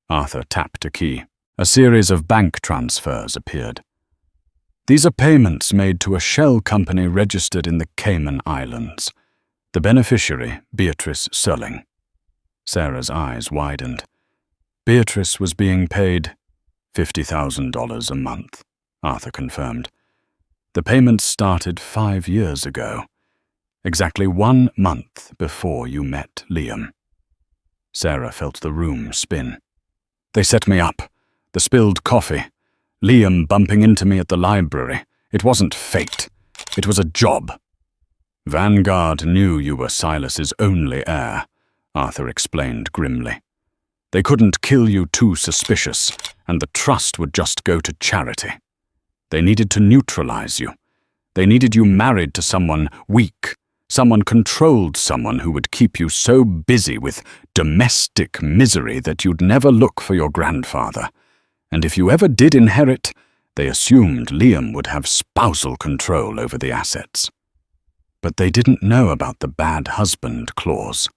Arthur tapped a key. A series of bank transfers appeared. "These are payments made to a shell company registered in the Cayman Islands. The beneficiary, Beatrice Serling." Sarah's eyes widened. Beatrice was being paid $50,000 a month, Arthur confirmed. The payments started 5 years ago, exactly 1 month before you met Liam. Sarah felt the room spin. "They set me up. The spilled coffee. Liam bumping into me at the library. It wasn't fate. It was a job." "Vanguard knew you were Silas's only heir," Arthur explained grimly. "They couldn't kill you too suspicious, and the trust would just go to charity. They needed to neutralize you. They needed you married to someone weak, someone controlled, someone who would keep you so busy with domestic misery that you'd never look for your grandfather. And if you ever did inherit, they assumed Liam would have spousal control over the assets. But they didn't know about the bad husband clause,"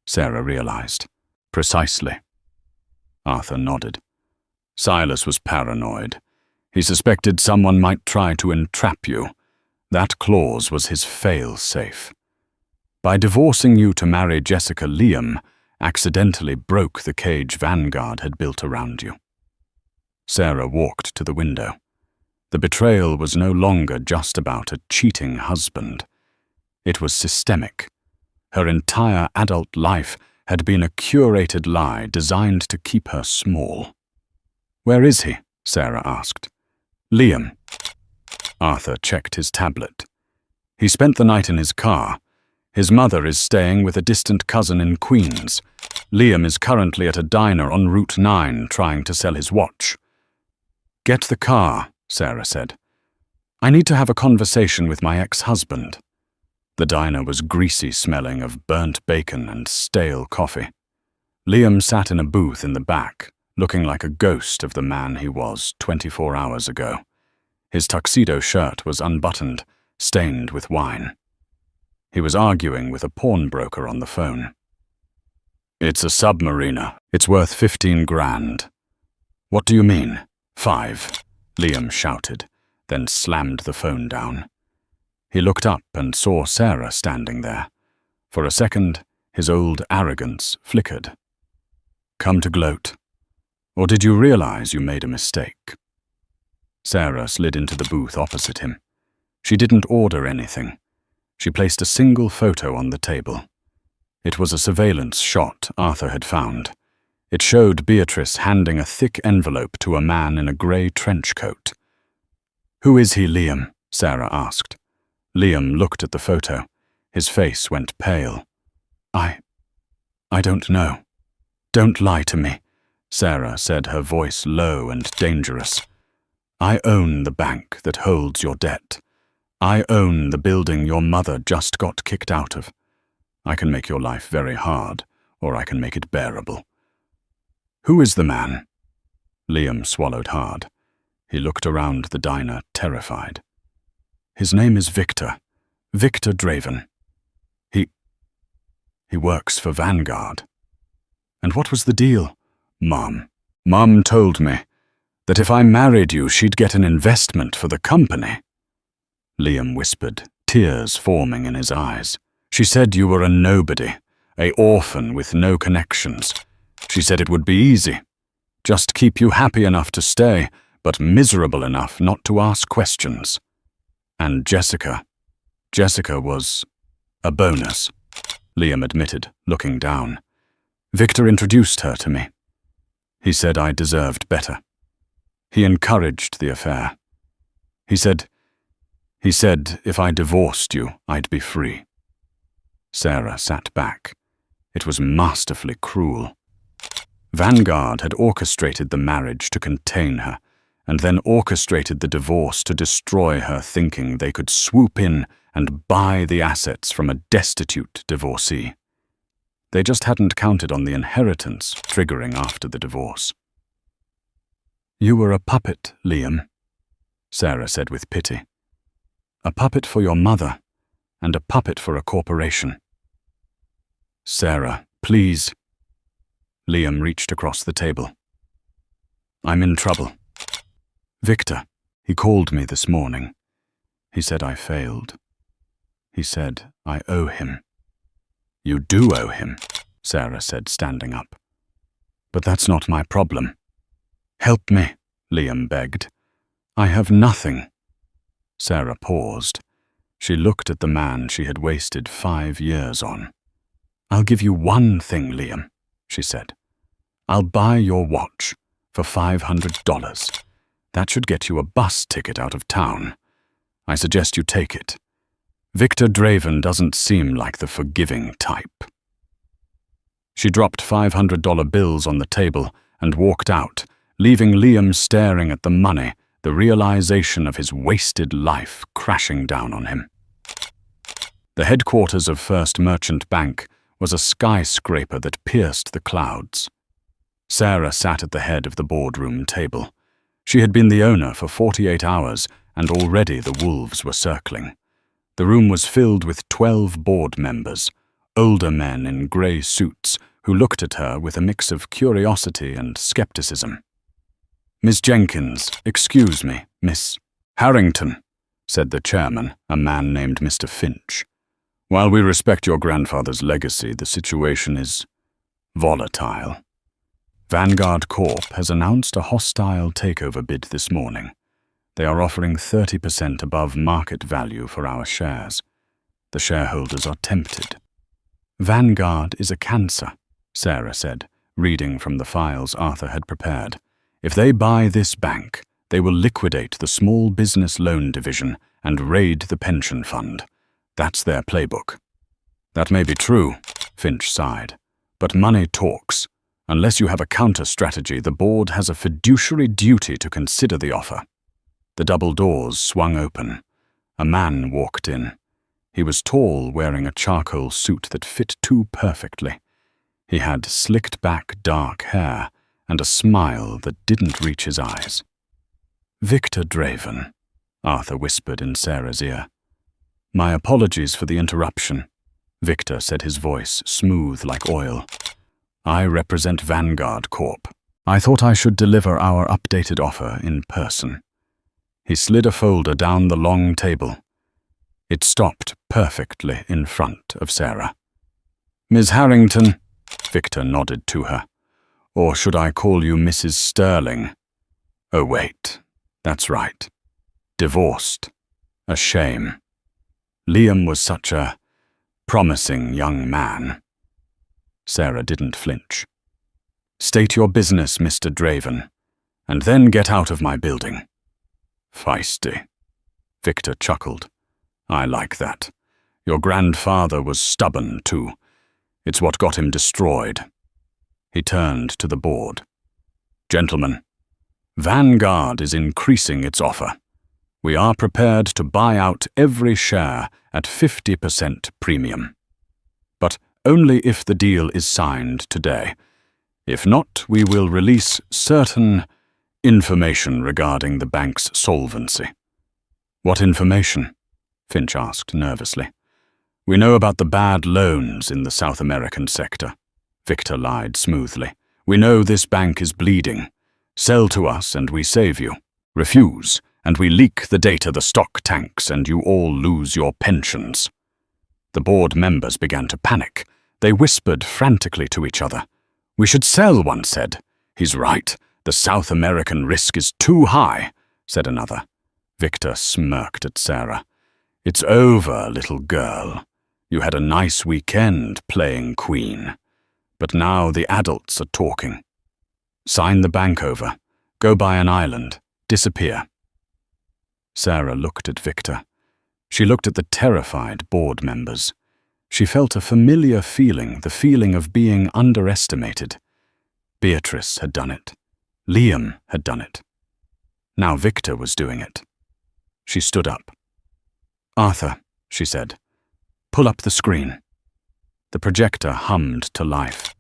Sarah realized. "Precisely." Arthur nodded. "Silas was paranoid. He suspected someone might try to entrap you. That clause was his fail-safe. By divorcing you to marry Jessica, Liam accidentally broke the cage Vanguard had built around you." Sarah walked to the window. The betrayal was no longer just about a cheating husband. It was systemic. Her entire adult life had been a curated lie designed to keep her small. "Where is he?" Sarah asked. "Liam." Arthur checked his tablet. "He spent the night in his car. His mother is staying with a distant cousin in Queens. Liam is currently at a diner on Route 9 trying to sell his watch." "Get the car," Sarah said. "I need to have a conversation with my ex-husband." The diner was greasy, smelling of burnt bacon and stale coffee. Liam sat in a booth in the back, looking like a ghost of the man he was 24 hours ago. His tuxedo shirt was unbuttoned, stained with wine. He was arguing with a pawnbroker on the phone. "It's a submariner. It's worth 15 grand. "What do you mean? 5, Liam shouted, then slammed the phone down. He looked up and saw Sarah standing there. For a second, his old arrogance flickered. "Come to gloat? Or did you realize you made a mistake?" Sarah slid into the booth opposite him. She didn't order anything. She placed a single photo on the table. It was a surveillance shot Arthur had found. It showed Beatrice handing a thick envelope to a man in a grey trench coat. "Who is he, Liam?" Sarah asked. Liam looked at the photo. His face went pale. I don't know. Don't lie to me," Sarah said, her voice low and dangerous. "I own the bank that holds your debt. I own the building your mother just got kicked out of. I can make your life very hard, or I can make it bearable." "Who is the man?" Liam swallowed hard. He looked around the diner, terrified. "His name is Victor Draven. He works for Vanguard." "And what was the deal?" Mom told me that if I married you, she'd get an investment for the company." Liam whispered, tears forming in his eyes. "She said you were a nobody, a orphan with no connections. She said it would be easy. Just keep you happy enough to stay, but miserable enough not to ask questions. And Jessica was a bonus," Liam admitted, looking down. "Victor introduced her to me. He said I deserved better. He encouraged the affair. He said if I divorced you, I'd be free." Sarah sat back. It was masterfully cruel. Vanguard had orchestrated the marriage to contain her, and then orchestrated the divorce to destroy her, thinking they could swoop in and buy the assets from a destitute divorcee. They just hadn't counted on the inheritance triggering after the divorce. "You were a puppet, Liam," Sarah said with pity. "A puppet for your mother, and a puppet for a corporation." "Sarah, please." Liam reached across the table. "I'm in trouble. Victor, he called me this morning. He said I failed. He said I owe him." "You do owe him," Sarah said, standing up. "But that's not my problem." "Help me," Liam begged. "I have nothing." Sarah paused. She looked at the man she had wasted 5 years on. "I'll give you one thing, Liam," she said. "I'll buy your watch for $500. That should get you a bus ticket out of town. I suggest you take it. Victor Draven doesn't seem like the forgiving type." She dropped $500 bills on the table and walked out, leaving Liam staring at the money, the realization of his wasted life crashing down on him. The headquarters of First Merchant Bank was a skyscraper that pierced the clouds. Sarah sat at the head of the boardroom table. She had been the owner for 48 hours, and already the wolves were circling. The room was filled with 12 board members, older men in grey suits who looked at her with a mix of curiosity and skepticism. "Miss Jenkins, excuse me, Miss Harrington," said the chairman, a man named Mr. Finch. "While we respect your grandfather's legacy, the situation is volatile. Vanguard Corp has announced a hostile takeover bid this morning. They are offering 30% above market value for our shares. The shareholders are tempted." "Vanguard is a cancer," Sarah said, reading from the files Arthur had prepared. "If they buy this bank, they will liquidate the small business loan division and raid the pension fund. That's their playbook." "That may be true," Finch sighed, "but money talks. Unless you have a counter-strategy, the board has a fiduciary duty to consider the offer." The double doors swung open. A man walked in. He was tall, wearing a charcoal suit that fit too perfectly. He had slicked-back dark hair and a smile that didn't reach his eyes. "Victor Draven," Arthur whispered in Sarah's ear. "My apologies for the interruption," Victor said, his voice smooth like oil. "I represent Vanguard Corp. I thought I should deliver our updated offer in person." He slid a folder down the long table. It stopped perfectly in front of Sarah. "Ms. Harrington," Victor nodded to her. "Or should I call you Mrs. Sterling? Oh wait, that's right. Divorced. A shame. Liam was such a promising young man." Sarah didn't flinch. "State your business, Mr. Draven, and then get out of my building." "Feisty." Victor chuckled. "I like that. Your grandfather was stubborn, too. It's what got him destroyed." He turned to the board. "Gentlemen, Vanguard is increasing its offer. We are prepared to buy out every share at 50% premium. But only if the deal is signed today. If not, we will release certain information regarding the bank's solvency." "What information?" Finch asked nervously. "We know about the bad loans in the South American sector," Victor lied smoothly. "We know this bank is bleeding. Sell to us and we save you. Refuse, and we leak the data the stock tanks and you all lose your pensions." The board members began to panic. They whispered frantically to each other. "We should sell," one said. "He's right. The South American risk is too high," said another. Victor smirked at Sarah. "It's over, little girl. You had a nice weekend playing queen. But now the adults are talking. Sign the bank over. Go buy an island. Disappear." Sarah looked at Victor. She looked at the terrified board members. She felt a familiar feeling, the feeling of being underestimated. Beatrice had done it. Liam had done it. Now Victor was doing it. She stood up. "Arthur," she said, "pull up the screen." The projector hummed to life.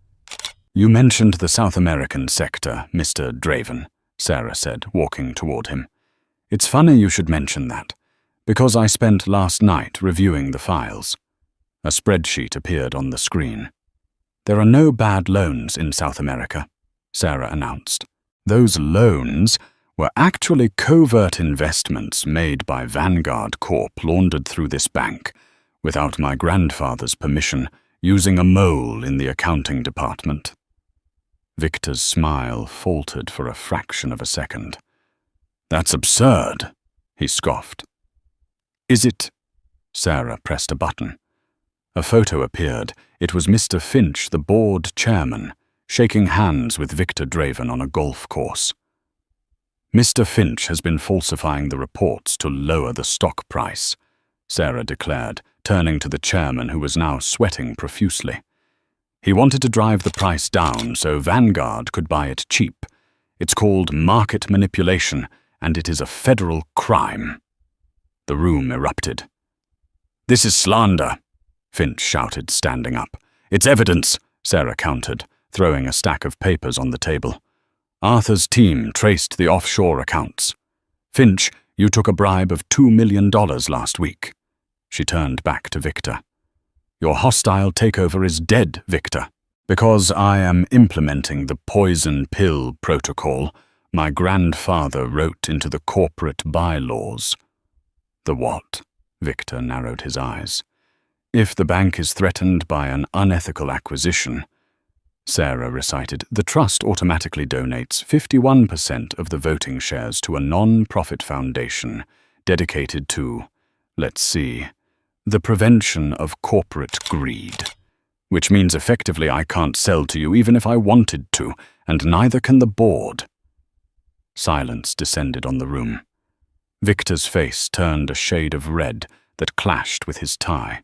"You mentioned the South American sector, Mr. Draven," Sarah said, walking toward him. "It's funny you should mention that, because I spent last night reviewing the files." A spreadsheet appeared on the screen. "There are no bad loans in South America," Sarah announced. "Those loans were actually covert investments made by Vanguard Corp laundered through this bank, without my grandfather's permission, using a mole in the accounting department." Victor's smile faltered for a fraction of a second. "That's absurd," he scoffed. "Is it?" Sarah pressed a button. A photo appeared. It was Mr. Finch, the board chairman, shaking hands with Victor Draven on a golf course. "Mr. Finch has been falsifying the reports to lower the stock price," Sarah declared, turning to the chairman who was now sweating profusely. "He wanted to drive the price down so Vanguard could buy it cheap. It's called market manipulation, and it is a federal crime." The room erupted. "This is slander," Finch shouted, standing up. "It's evidence," Sarah countered, throwing a stack of papers on the table. "Arthur's team traced the offshore accounts. Finch, you took a bribe of $2 million last week." She turned back to Victor. "Your hostile takeover is dead, Victor. Because I am implementing the poison pill protocol my grandfather wrote into the corporate bylaws." "The what?" Victor narrowed his eyes. "If the bank is threatened by an unethical acquisition," Sarah recited, "the trust automatically donates 51% of the voting shares to a non-profit foundation dedicated to, let's see, the prevention of corporate greed. Which means effectively I can't sell to you even if I wanted to, and neither can the board." Silence descended on the room. Victor's face turned a shade of red that clashed with his tie.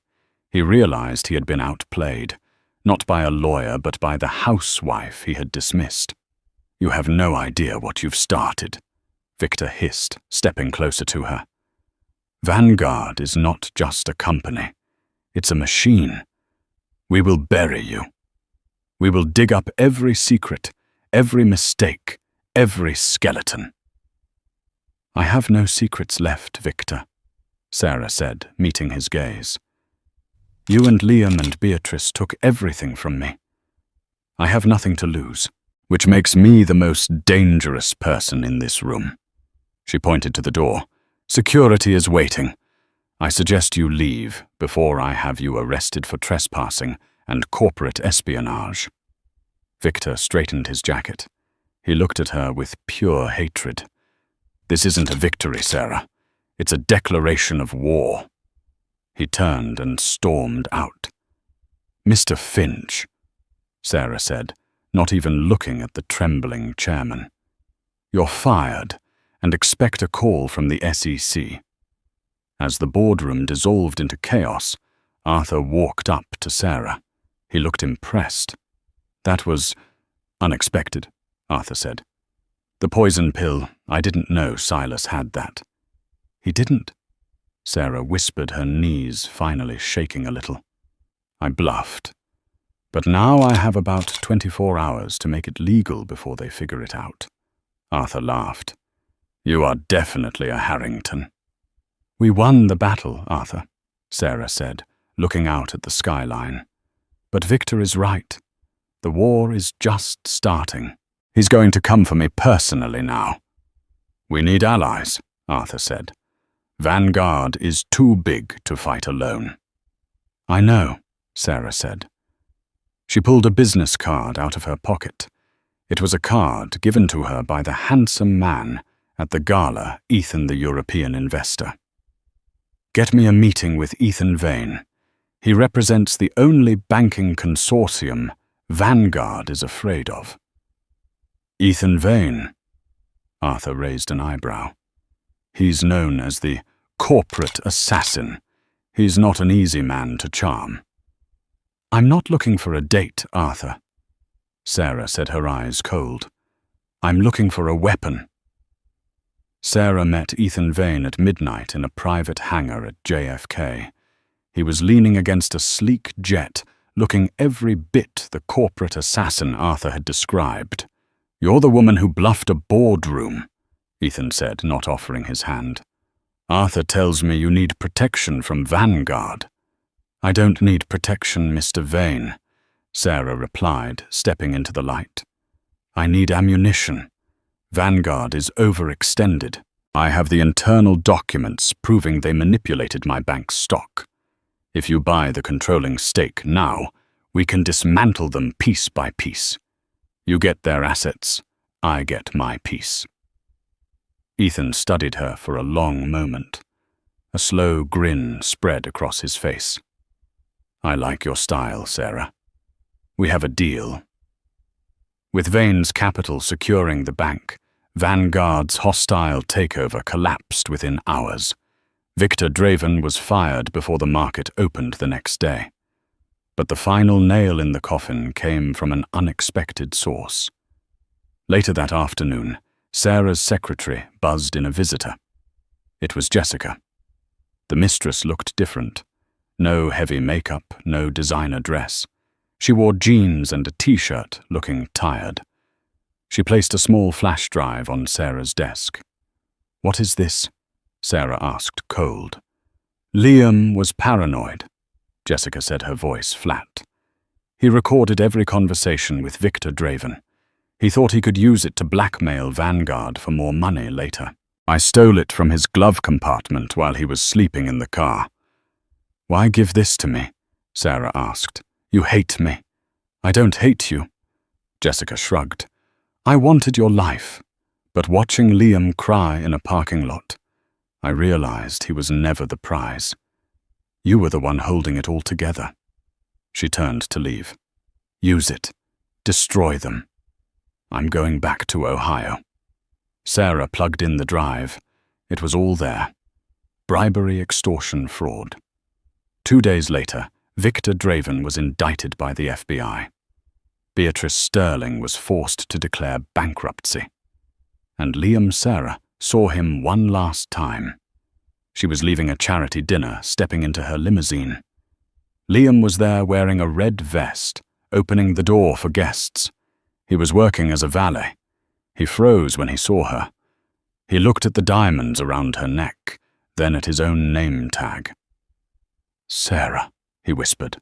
He realized he had been outplayed, not by a lawyer but by the housewife he had dismissed. "You have no idea what you've started," Victor hissed, stepping closer to her. "Vanguard is not just a company. It's a machine. We will bury you. We will dig up every secret, every mistake, every skeleton." "I have no secrets left, Victor," Sarah said, meeting his gaze. "You and Liam and Beatrice took everything from me. I have nothing to lose, which makes me the most dangerous person in this room." She pointed to the door. "Security is waiting. I suggest you leave before I have you arrested for trespassing and corporate espionage." Victor straightened his jacket. He looked at her with pure hatred. "This isn't a victory, Sarah. It's a declaration of war." He turned and stormed out. "Mr. Finch," Sarah said, not even looking at the trembling chairman. "You're fired, and expect a call from the SEC." As the boardroom dissolved into chaos, Arthur walked up to Sarah. He looked impressed. "That was unexpected," Arthur said. "The poison pill, I didn't know Silas had that." "He didn't?" Sarah whispered, her knees finally shaking a little. "I bluffed. But now I have about 24 hours to make it legal before they figure it out." Arthur laughed. "You are definitely a Harrington." "We won the battle, Arthur," Sarah said, looking out at the skyline. "But Victor is right. The war is just starting. He's going to come for me personally now." "We need allies," Arthur said. "Vanguard is too big to fight alone." "I know," Sarah said. She pulled a business card out of her pocket. It was a card given to her by the handsome man at the gala, Ethan the European investor. "Get me a meeting with Ethan Vane. He represents the only banking consortium Vanguard is afraid of." "Ethan Vane?" Arthur raised an eyebrow. "He's known as the corporate assassin. He's not an easy man to charm." "I'm not looking for a date, Arthur," Sarah said, her eyes cold. "I'm looking for a weapon." Sarah met Ethan Vane at midnight in a private hangar at JFK. He was leaning against a sleek jet, looking every bit the corporate assassin Arthur had described. "You're the woman who bluffed a boardroom," Ethan said, not offering his hand. "Arthur tells me you need protection from Vanguard." "I don't need protection, Mr. Vane," Sarah replied, stepping into the light. "I need ammunition. Vanguard is overextended. I have the internal documents proving they manipulated my bank's stock. If you buy the controlling stake now, we can dismantle them piece by piece. You get their assets, I get my piece." Ethan studied her for a long moment. A slow grin spread across his face. "I like your style, Sarah. We have a deal." With Vane's capital securing the bank, Vanguard's hostile takeover collapsed within hours. Victor Draven was fired before the market opened the next day. But the final nail in the coffin came from an unexpected source. Later that afternoon, Sarah's secretary buzzed in a visitor. It was Jessica. The mistress looked different. No heavy makeup, no designer dress. She wore jeans and a t-shirt, looking tired. She placed a small flash drive on Sarah's desk. "What is this?" Sarah asked, cold. "Liam was paranoid," Jessica said, her voice flat. "He recorded every conversation with Victor Draven. He thought he could use it to blackmail Vanguard for more money later. I stole it from his glove compartment while he was sleeping in the car." "Why give this to me?" Sarah asked. "You hate me." "I don't hate you," Jessica shrugged. "I wanted your life, but watching Liam cry in a parking lot, I realized he was never the prize. You were the one holding it all together." She turned to leave. "Use it. Destroy them. I'm going back to Ohio." Sarah plugged in the drive. It was all there. Bribery, extortion, fraud. 2 days later, Victor Draven was indicted by the FBI. Beatrice Sterling was forced to declare bankruptcy. And Liam Sarah saw him one last time. She was leaving a charity dinner, stepping into her limousine. Liam was there wearing a red vest, opening the door for guests. He was working as a valet. He froze when he saw her. He looked at the diamonds around her neck, then at his own name tag. "Sarah," he whispered.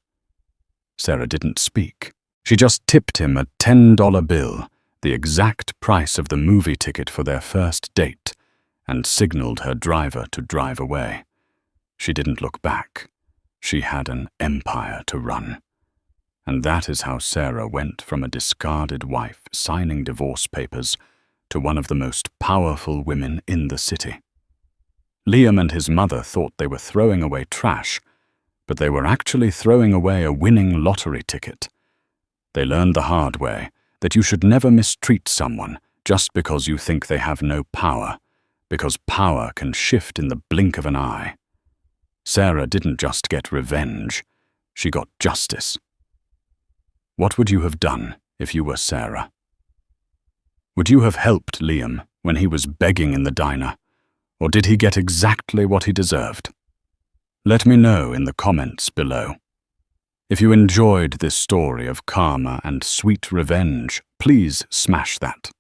Sarah didn't speak. She just tipped him a $10 bill, the exact price of the movie ticket for their first date, and signaled her driver to drive away. She didn't look back. She had an empire to run. And that is how Sarah went from a discarded wife signing divorce papers to one of the most powerful women in the city. Liam and his mother thought they were throwing away trash, but they were actually throwing away a winning lottery ticket. They learned the hard way that you should never mistreat someone just because you think they have no power, because power can shift in the blink of an eye. Sarah didn't just get revenge, she got justice. What would you have done if you were Sarah? Would you have helped Liam when he was begging in the diner, or did he get exactly what he deserved? Let me know in the comments below. If you enjoyed this story of karma and sweet revenge, please smash that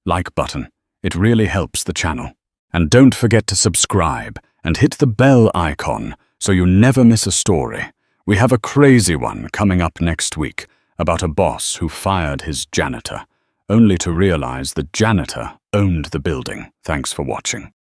like button. It really helps the channel. And don't forget to subscribe and hit the bell icon so you never miss a story. We have a crazy one coming up next week about a boss who fired his janitor, only to realize the janitor owned the building. Thanks for watching.